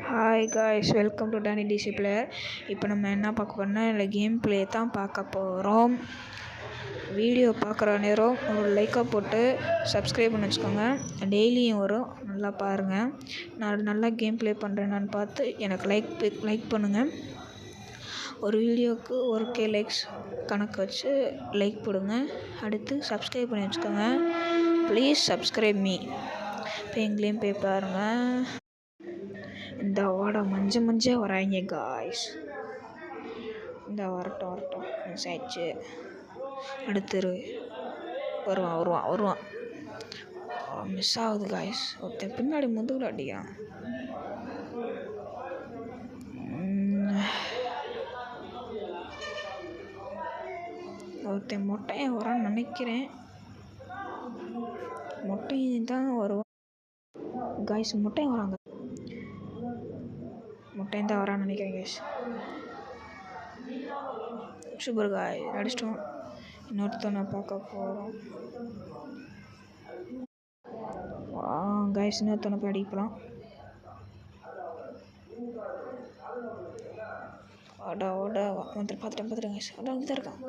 Hi guys, welcome to Dani DC player. இப்போ நம்ம என்ன பார்க்க போகிறோம்னா இல்லை கேம் பிளே தான் பார்க்க போகிறோம். வீடியோ பார்க்குற நேரம் ஒரு லைக்காக போட்டு சப்ஸ்கிரைப் பண்ணி வச்சுக்கோங்க. டெய்லியும் வரும், நல்லா பாருங்கள். நான் நல்லா கேம் ப்ளே பண்ணுறேன்னு பார்த்து எனக்கு லைக் பண்ணுங்கள். ஒரு வீடியோவுக்கு 1K லைக்ஸ் கணக்கு வச்சு லைக் போடுங்க. அடுத்து சப்ஸ்கிரைப் பண்ணி வச்சுக்கோங்க. Please subscribe me. இப்போ எங்களையும் போய் பாருங்கள். இந்த மஞ்ச வராங்க காய்ஸ். இந்த வரட்டும் மிஸ் ஆயிடுச்சு. அடுத்து வருவான். மிஸ் ஆகுது காய்ஸ். ஒருத்தன் பின்னாடி முதுகுல அடிக்கிறான். ஒருத்தன் மொட்டையன் வரான்னு நினைக்கிறேன். மொட்டையன் தான் வருவான் காய்ஸ். மொட்டையன் தான் வரான்னு நினைக்கிறேன் காய்ஸ். சூப்பர் காய், அடிச்சிட்டோம். இன்னொருத்தனை பார்க்க போகிறோம் காய்ஸ். இன்னொருத்தனை போய் அடிக்கலாம். பார்த்துட்டேன் காய்ஸ். அங்கே தான் இருக்கான்.